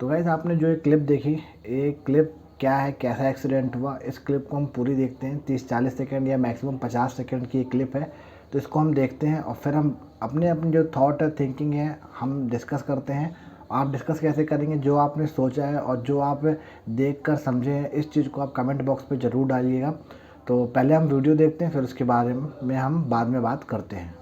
तो गाइस आपने जो ये क्लिप देखी, ये क्लिप क्या है, कैसा एक्सीडेंट हुआ, इस क्लिप को हम पूरी देखते हैं। 30-40 सेकंड या मैक्सिमम 50 सेकंड की ये क्लिप है। तो इसको हम देखते हैं और फिर हम अपने अपने जो थॉट है, थिंकिंग है, हम डिस्कस करते हैं। आप डिस्कस कैसे करेंगे, जो आपने सोचा है और जो आप देख कर समझे हैं, इस चीज़ को आप कमेंट बॉक्स पे ज़रूर डालिएगा। तो पहले हम वीडियो देखते हैं, फिर उसके बारे में हम बाद में बात करते हैं।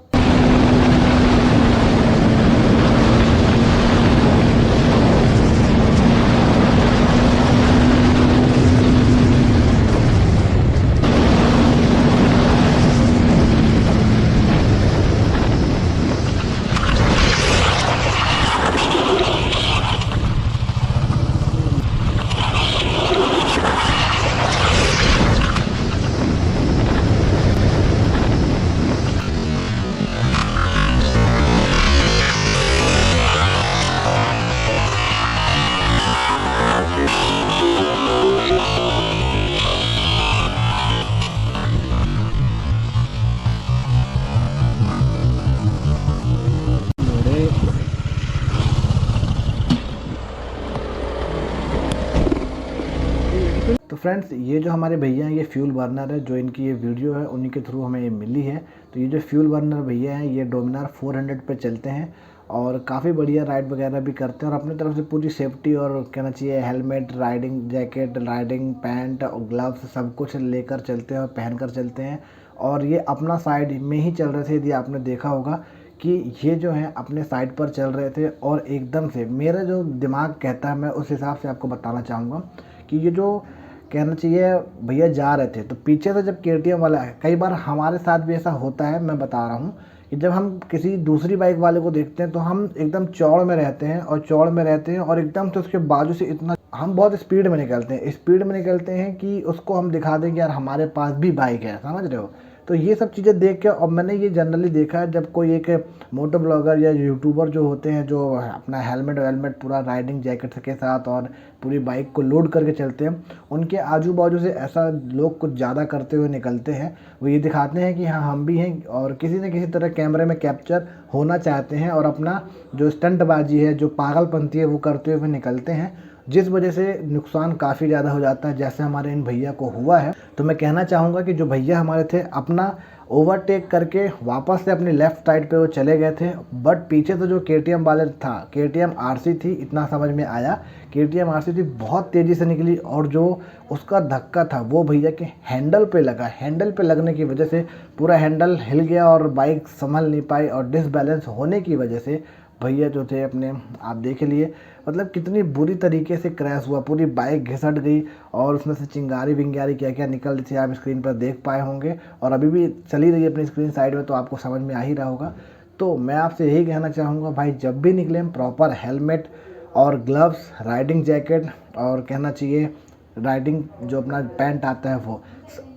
तो फ्रेंड्स, ये जो हमारे भैया हैं, ये फ्यूल बर्नर है। जो इनकी ये वीडियो है उन्हीं के थ्रू हमें ये मिली है। तो ये जो फ्यूल बर्नर भैया हैं, ये डोमिनार 400 पे चलते हैं और काफ़ी बढ़िया राइड वगैरह भी करते हैं और अपनी तरफ से पूरी सेफ्टी और कहना चाहिए helmet, riding jacket, riding pant और ग्लव्स सब कुछ लेकर चलते हैं और पहन कर चलते हैं। और ये अपना साइड में ही चल रहे थे। यदि आपने देखा होगा कि ये जो है अपने साइड पर चल रहे थे और एकदम से मेरा जो दिमाग कहता है, मैं उस हिसाब से आपको बताना चाहूँगा कि ये जो कहना चाहिए भैया जा रहे थे, तो पीछे से जब केटीएम वाला है, कई बार हमारे साथ भी ऐसा होता है। मैं बता रहा हूँ कि जब हम किसी दूसरी बाइक वाले को देखते हैं तो हम एकदम चौड़ में रहते हैं और एकदम से उसके बाजू से इतना हम बहुत स्पीड में निकलते हैं कि उसको हम दिखा दें कि यार हमारे पास भी बाइक है, समझ रहे हो। तो ये सब चीज़ें देख के, और मैंने ये जनरली देखा है जब कोई एक मोटो ब्लॉगर या यूट्यूबर जो होते हैं, जो अपना हेलमेट वेलमेट पूरा राइडिंग जैकेट के साथ और पूरी बाइक को लोड करके चलते हैं, उनके आजू बाजू से ऐसा लोग कुछ ज़्यादा करते हुए निकलते हैं। वो ये दिखाते हैं कि हाँ हम भी हैं और किसी न किसी तरह कैमरे में कैप्चर होना चाहते हैं और अपना जो स्टंटबाजी है, जो पागलपंती है, वो करते हुए निकलते हैं, जिस वजह से नुकसान काफ़ी ज़्यादा हो जाता है, जैसे हमारे इन भैया को हुआ है। तो मैं कहना चाहूँगा कि जो भैया हमारे थे, अपना ओवरटेक करके वापस से अपनी लेफ़्ट साइड पे वो चले गए थे, बट पीछे तो जो केटीएम वाले था, केटीएम आरसी थी, इतना समझ में आया, केटीएम आरसी थी, बहुत तेज़ी से निकली और जो उसका धक्का था वो भैया के हैंडल पे लगा। हैंडल पे लगने की वजह से पूरा हैंडल हिल गया और बाइक संभल नहीं पाई और डिसबैलेंस होने की वजह से भैया जो थे अपने, आप देख लिए मतलब कितनी बुरी तरीके से क्रैश हुआ, पूरी बाइक घिसट गई और उसमें से चिंगारी विंगारी क्या क्या निकल रही थी, आप स्क्रीन पर देख पाए होंगे और अभी भी चली रही है अपनी स्क्रीन साइड में, तो आपको समझ में आ ही रहा होगा। तो मैं आपसे यही कहना चाहूँगा भाई, जब भी निकलें प्रॉपर हेलमेट और ग्लव्स, राइडिंग जैकेट और कहना चाहिए राइडिंग जो अपना पैंट आता है वो,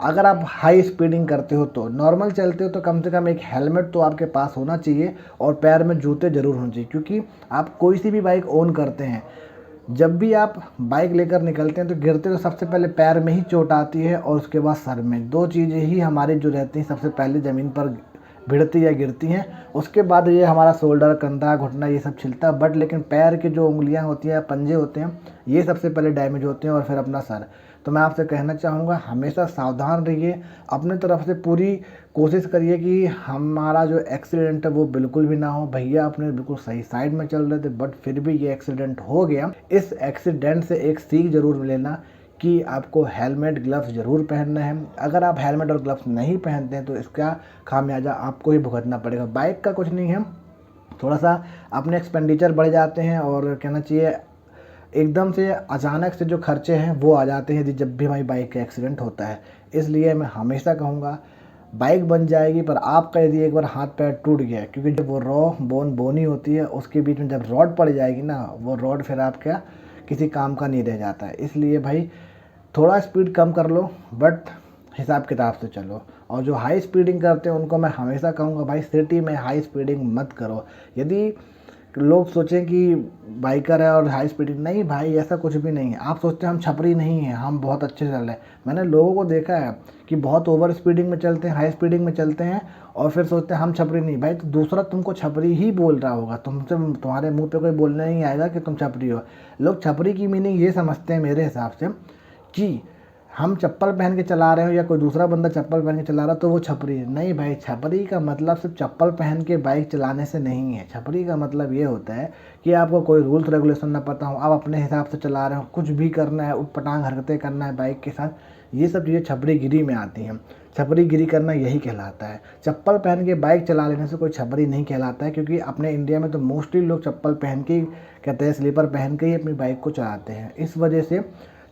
अगर आप हाई स्पीडिंग करते हो तो, नॉर्मल चलते हो तो कम से कम एक हेलमेट तो आपके पास होना चाहिए और पैर में जूते ज़रूर होने चाहिए। क्योंकि आप कोई सी भी बाइक ओन करते हैं, जब भी आप बाइक लेकर निकलते हैं तो गिरते तो सबसे पहले पैर में ही चोट आती है और उसके बाद सर में। दो चीज़ें ही हमारी जो रहती हैं सबसे पहले ज़मीन पर भिड़ती या गिरती हैं, उसके बाद ये हमारा शोल्डर, कंधा, घुटना ये सब छिलता है। बट लेकिन पैर की जो उंगलियां होती हैं, पंजे होते हैं, ये सबसे पहले डैमेज होते हैं और फिर अपना सर। तो मैं आपसे कहना चाहूँगा हमेशा सावधान रहिए, अपने तरफ से पूरी कोशिश करिए कि हमारा जो एक्सीडेंट है वो बिल्कुल भी ना हो। भैया अपने बिल्कुल सही साइड में चल रहे थे बट फिर भी ये एक्सीडेंट हो गया। इस एक्सीडेंट से एक सीख ज़रूर लेना कि आपको हेलमेट ग्लव्स ज़रूर पहनना है। अगर आप हेलमेट और ग्लव्स नहीं पहनते हैं तो इसका खामियाजा आपको ही भुगतना पड़ेगा। बाइक का कुछ नहीं है, थोड़ा सा अपने एक्सपेंडिचर बढ़ जाते हैं और कहना चाहिए एकदम से अचानक से जो खर्चे हैं वो आ जाते हैं जब भी हमारी बाइक का एक्सीडेंट होता है। इसलिए मैं हमेशा कहूँगा बाइक बन जाएगी पर आपका यदि एक बार हाथ पैर टूट गया, क्योंकि जब वो रॉ बोन बोनी होती है उसके बीच में जब रॉड पड़ जाएगी ना, वो रॉड फिर आपका किसी काम का नहीं रह जाता है। इसलिए भाई थोड़ा स्पीड कम कर लो बट हिसाब किताब से चलो। और जो हाई स्पीडिंग करते हैं उनको मैं हमेशा कहूँगा भाई सिटी में हाई स्पीडिंग मत करो। यदि लोग सोचें कि बाइकर है और हाई स्पीडिंग, नहीं भाई ऐसा कुछ भी नहीं है। आप सोचते हैं हम छपरी नहीं हैं, हम बहुत अच्छे चल रहे हैं। मैंने लोगों को देखा है कि बहुत ओवर स्पीडिंग में चलते हैं, हाई स्पीडिंग में चलते हैं और फिर सोचते हैं हम छपरी नहीं। भाई तो दूसरा तुमको छपरी ही बोल रहा होगा, तुमसे तुम्हारे मुंह पे कोई बोलने नहीं आएगा कि तुम छपरी हो। लोग छपरी की मीनिंग ये समझते हैं मेरे हिसाब से कि हम चप्पल पहन के चला रहे हो या कोई दूसरा बंदा चप्पल पहन के चला रहा तो वो छपरी है। नहीं भाई, छपरी का मतलब सिर्फ चप्पल पहन के बाइक चलाने से नहीं है। छपरी का मतलब ये होता है कि आपको कोई रूल्स रेगुलेशन ना पता हो, आप अपने हिसाब से चला रहे हो, कुछ भी करना है, उटपटांग हरकतें करना है बाइक के साथ, ये सब चीज़ें छपरी गिरी में आती हैं। छपरी गिरी करना यही कहलाता है। चप्पल पहन के बाइक चला लेने से कोई छपरी नहीं कहलाता है, क्योंकि अपने इंडिया में तो मोस्टली लोग चप्पल पहन के कहते हैं, स्लीपर पहन के ही अपनी बाइक को चलाते हैं। इस वजह से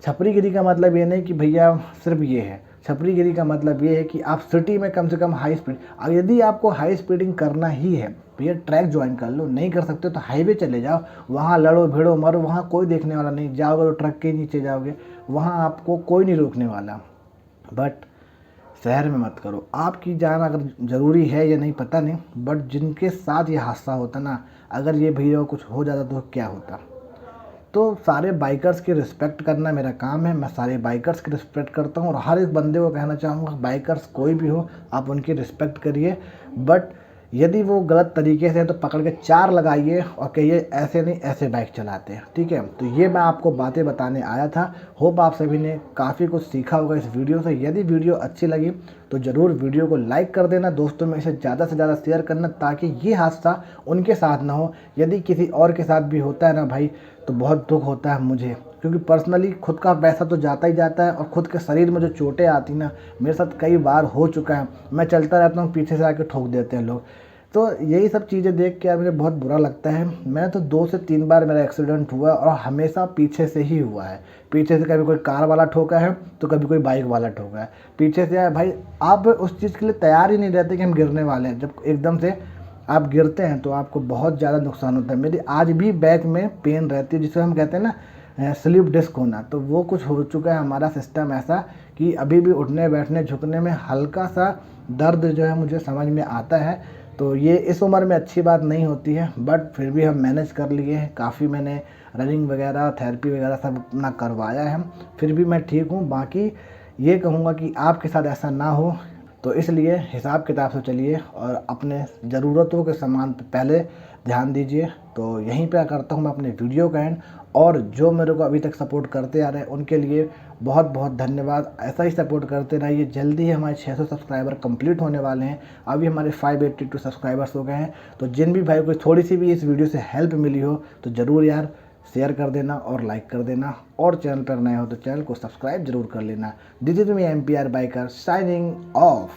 छपरीगिरी का मतलब ये नहीं कि भैया सिर्फ ये है। छपरीगिरी का मतलब ये है कि आप सिटी में कम से कम हाई स्पीड, यदि आपको हाई स्पीडिंग करना ही है भैया ट्रैक ज्वाइन कर लो, नहीं कर सकते तो हाईवे चले जाओ, वहाँ लड़ो भिड़ो मरो, वहाँ कोई देखने वाला नहीं, जाओगे तो ट्रक के नीचे जाओगे, वहाँ आपको कोई नहीं रोकने वाला। बट शहर में मत करो। आपकी जान अगर ज़रूरी है या नहीं पता नहीं, बट जिनके साथ ये हादसा होता ना, अगर ये भैया कुछ हो जाता तो क्या होता। तो सारे बाइकर्स की रिस्पेक्ट करना मेरा काम है। मैं सारे बाइकर्स की रिस्पेक्ट करता हूँ और हर एक बंदे को कहना चाहूँगा, बाइकर्स कोई भी हो आप उनकी रिस्पेक्ट करिए, बट यदि वो गलत तरीके से तो पकड़ के 4 लगाइए और कहिए ऐसे नहीं ऐसे बाइक चलाते हैं, ठीक है। तो ये मैं आपको बातें बताने आया था। होप आप सभी ने काफ़ी कुछ सीखा होगा इस वीडियो से। यदि वीडियो अच्छी लगी तो ज़रूर वीडियो को लाइक कर देना, दोस्तों में इसे ज़्यादा से ज़्यादा शेयर करना, ताकि ये हादसा उनके साथ ना हो। यदि किसी और के साथ भी होता है ना भाई, तो बहुत दुख होता है मुझे, क्योंकि पर्सनली खुद का पैसा तो जाता ही जाता है और खुद के शरीर में जो चोटें आती ना, मेरे साथ कई बार हो चुका है। मैं चलता रहता हूँ, पीछे से आके ठोक देते हैं लोग। तो यही सब चीज़ें देख के यार मुझे बहुत बुरा लगता है। मैं तो 2 से 3 बार मेरा एक्सीडेंट हुआ और हमेशा पीछे से ही हुआ है। पीछे से कभी कोई कार वाला ठोका है तो कभी कोई बाइक वाला ठोका है। पीछे से आया भाई, आप उस चीज़ के लिए तैयार ही नहीं रहते कि हम गिरने वाले हैं। जब एकदम से आप गिरते हैं तो आपको बहुत ज़्यादा नुकसान होता है। मेरी आज भी बैक में पेन रहती है, जिसे हम कहते हैं ना स्लिप डिस्क होना, तो वो कुछ हो चुका है हमारा सिस्टम ऐसा कि अभी भी उठने बैठने झुकने में हल्का सा दर्द जो है मुझे समझ में आता है। तो ये इस उम्र में अच्छी बात नहीं होती है, बट फिर भी हम मैनेज कर लिए हैं। काफ़ी मैंने रनिंग वगैरह थेरेपी वगैरह सब अपना करवाया है, फिर भी मैं ठीक हूँ। बाकी ये कहूँगा कि आपके साथ ऐसा ना हो, तो इसलिए हिसाब किताब से चलिए और अपने ज़रूरतों के सामान पे पहले ध्यान दीजिए। तो यहीं पे करता हूँ मैं अपने वीडियो का एंड, और जो मेरे को अभी तक सपोर्ट करते आ रहे हैं उनके लिए बहुत बहुत धन्यवाद। ऐसा ही सपोर्ट करते रहिए। जल्दी ही हमारे 600 सब्सक्राइबर कंप्लीट होने वाले हैं। अभी हमारे 582 सब्सक्राइबर्स हो गए हैं। तो जिन भी भाई को थोड़ी सी भी इस वीडियो से हेल्प मिली हो तो ज़रूर यार शेयर कर देना और लाइक कर देना, और चैनल पर नए हो तो चैनल को सब्सक्राइब जरूर कर लेना। This is me MPR biker signing off.